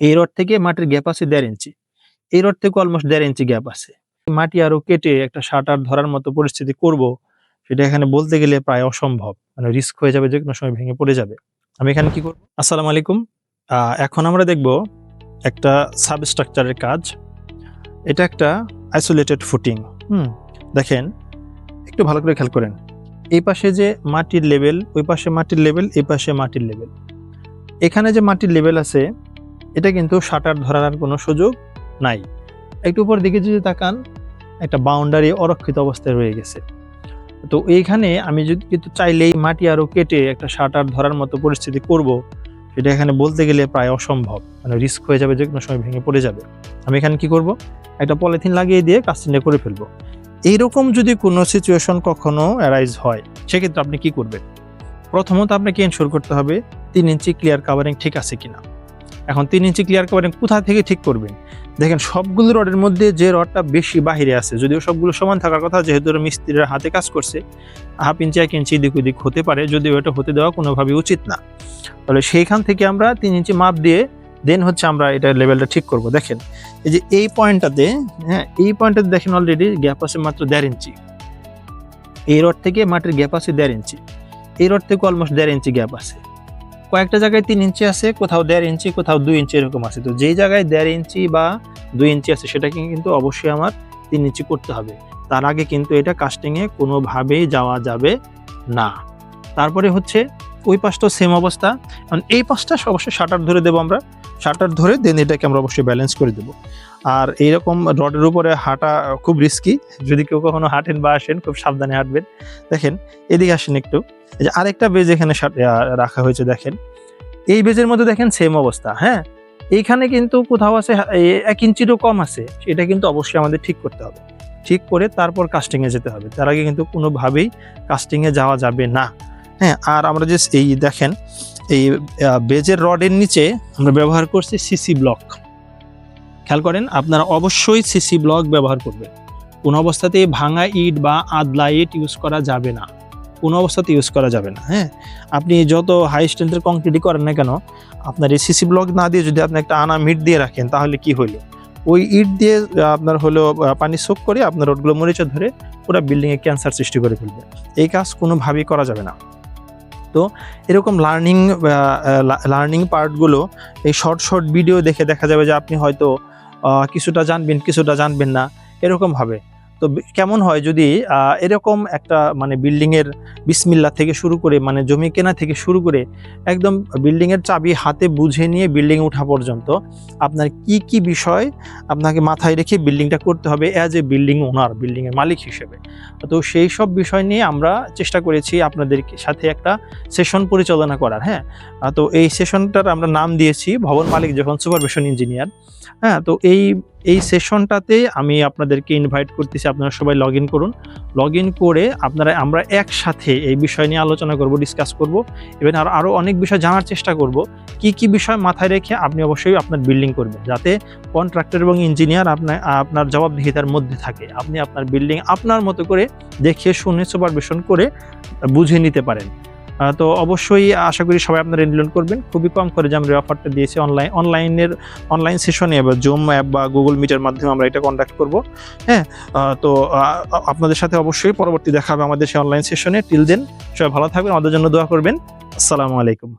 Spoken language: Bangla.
এই রড থেকে মাটির গ্যাপ আছে 1.5 ইঞ্চি। এই রড থেকে অলমোস্ট 1.5 ইঞ্চি গ্যাপ আছে। মাটি আরো কেটে একটা শাটার ধরার মতো পরিস্থিতি করব, সেটা এখানে বলতে গেলে প্রায় অসম্ভব। মানে রিস্ক হয়ে যাবে, যেকোনো সময় ভেঙে পড়ে যাবে। আমি এখানে কি করব? আসসালামু আলাইকুম। এখন আমরা দেখব একটা সাবস্ট্রাকচারের কাজ। এটা একটা আইসোলেটেড ফুটিং। দেখেন, একটু ভালো করে খেয়াল করেন। এই পাশে যে মাটির লেভেল, ওই পাশে মাটির লেভেল, এই পাশে মাটির লেভেল। এখানে যে মাটির লেভেল আছে, এটা কিন্তু শাটার ধরার আর কোনো সুযোগ নাই। একটু উপর দিকে যদি তাকান, একটা বাউন্ডারি অরক্ষিত অবস্থায় রয়ে গেছে। তো এইখানে আমি যদি কিন্তু চাইলেই মাটি আরো কেটে একটা শাটার ধরার মতো পরিস্থিতি করব, সেটা এখানে বলতে গেলে প্রায় অসম্ভব। মানে রিস্ক হয়ে যাবে, যেকোনো সময় ভেঙে পড়ে যাবে। আমি এখানে কি করব? একটা পলিথিন লাগিয়ে দিয়ে কাজটা করে ফেলবো। এইরকম যদি কোনো সিচুয়েশন কখনো অ্যারাইজ হয়, সেক্ষেত্রে আপনি কি করবেন? প্রথমত আপনাকে এনশিওর করতে হবে 3 ইঞ্চি ক্লিয়ার কাভারিং ঠিক আছে কিনা। এখন 3 ইঞ্চি ক্লিয়ার কাভারিং কোথা থেকে ঠিক করবেন? দেখেন, সবগুলো রডের মধ্যে যে রডটা বেশি বাহিরে আছে, যদিও সবগুলো সমান থাকার কথা, যেহেতু মিস্ত্রিরা হাতে কাজ করছে, 1/2 ইঞ্চি 1 ইঞ্চি এদিক ওদিক হতে পারে, যদিও এটা হতে দেওয়া কোনোভাবেই উচিত না। তাহলে সেইখান থেকে আমরা 3 ইঞ্চি মাপ দিয়ে দেন আমরা এটা লেভেলটা ঠিক করব। দেখেন, এই যে এই পয়েন্টটাতে, এই পয়েন্টটাতে দেখেন অলরেডি গ্যাপ আছে মাত্র 1.5 ইঞ্চি। এই রড থেকে মাটির গ্যাপ আছে 1.5 ইঞ্চি। এই রড থেকে অলমোস্ট 1.5 ইঞ্চি গ্যাপ আছে। কয়েকটা জায়গায় 3 ইঞ্চি আছে, কোথাও 1.5 ইঞ্চি, কোথাও 2 ইঞ্চি, এরকম আছে। তো যেই জায়গায় 1.5 ইঞ্চি বা 2 ইঞ্চি আছে, সেটাকে কিন্তু অবশ্যই আমার 3 ইঞ্চি করতে হবে। তার আগে কিন্তু এটা কাস্টিংয়ে কোনোভাবেই যাওয়া যাবে না। তারপরে ওই পাশটা সেম অবস্থা। কারণ এই পাশটা অবশ্যই শাটার ধরে দেবো আমরা। শাটার ধরে দেন এটাকে আমরা অবশ্যই ব্যালেন্স করে দেবো। আর এইরকম রডের উপরে হাঁটা খুব রিস্কি। যদি কেউ কখনো হাঁটেন বা আসেন, খুব সাবধানে হাঁটবেন। দেখেন, এদিকে আসেন একটু। এই যে আরেকটা বেজ এখানে রাখা হয়েছে, দেখেন এই বেজের মধ্যে দেখেন সেম অবস্থা। এইখানে কিন্তু কোথাও আছে 1 ইঞ্চিরও কম আছে, এটা কিন্তু অবশ্যই আমাদের ঠিক করতে হবে। ঠিক করে তারপর কাস্টিংয়ে যেতে হবে। তার আগে কিন্তু কোনোভাবেই কাস্টিংয়ে যাওয়া যাবে না। আর আমরা যে এই দেখেন, এই বেজের রডের নিচে আমরা ব্যবহার করছি সিসি ব্লক। খেয়াল করেন, আপনারা অবশ্যই সিসি ব্লক ব্যবহার করবেন। কোনো অবস্থাতেই ভাঙা ইট বা আদলা ইট ইউজ করা যাবে না। কোনো অবস্থাতে ইউজ করা যাবে না। আপনি যত হাই স্ট্রেংথের কংক্রিটই করেন না কেন, আপনার এই সিসি ব্লক না দিয়ে যদি আপনি একটা আনা মিট দিয়ে রাখেন, তাহলে কি হইলো? ওই ইট দিয়ে আপনার পানি সোক করে আপনার রডগুলো মরিচা ধরে পুরো বিল্ডিংয়ে ক্যান্সার সৃষ্টি করে ফেলবে। এই কাজ কোনোভাবেই করা যাবে না। তো এরকম লার্নিং পার্টগুলো এই শর্ট ভিডিও দেখে দেখা যাবে যে আপনি হয়তো কিছুটা জানবেন, কিছুটা জানবেন না, এরকম হবে। তো কেমন হয় যদি এরকম একটা মানে বিল্ডিংয়ের বিসমিল্লাহ থেকে শুরু করে, মানে জমি কেনা থেকে শুরু করে একদম বিল্ডিংয়ের চাবি হাতে বুঝে নিয়ে বিল্ডিং ওঠা পর্যন্ত আপনার কি কি বিষয় আপনাকে মাথায় রেখে বিল্ডিংটা করতে হবে অ্যাজ এ বিল্ডিং ওনার, বিল্ডিংয়ের মালিক হিসেবে। তো সেই সব বিষয় নিয়ে আমরা চেষ্টা করেছি আপনাদের সাথে একটা সেশন পরিচালনা করার। তো এই সেশনটার আমরা নাম দিয়েছি ভবন মালিক যখন সুপারভিশন ইঞ্জিনিয়ার। তো এই সেশনটাতে আমি আপনাদেরকে ইনভাইট করতেছি, আপনারা সবাই লগ ইন করুন। লগ ইন করে আমরা একসাথে এই বিষয় নিয়ে আলোচনা করব, ডিসকাস করব, এবং আরও অনেক বিষয় জানার চেষ্টা করব। কি কি বিষয় মাথায় রেখে আপনি অবশ্যই আপনার বিল্ডিং করবেন, যাতে কন্ট্রাক্টর এবং ইঞ্জিনিয়ার আপনার জবাবদিহিতার মধ্যে থাকে। আপনি আপনার বিল্ডিং আপনার মতো করে দেখে শুনে সুপারভিশন করে বুঝে নিতে পারেন। তো অবশ্যই আশা করি সবাই আপনারা এনরোল করবেন। খুবই কম খরচে আমরা অফারটা দিয়েছি। অনলাইন সেশনে বা জুম অ্যাপ বা গুগল মিটের মাধ্যমে আমরা এটা কন্ডাক্ট করব। তো আপনাদের সাথে অবশ্যই পরবর্তী দেখা হবে আমাদের সেই অনলাইন সেশনে। টিল দেন সবাই ভালো থাকবেন, আমাদের জন্য দোয়া করবেন। আসসালামু আলাইকুম।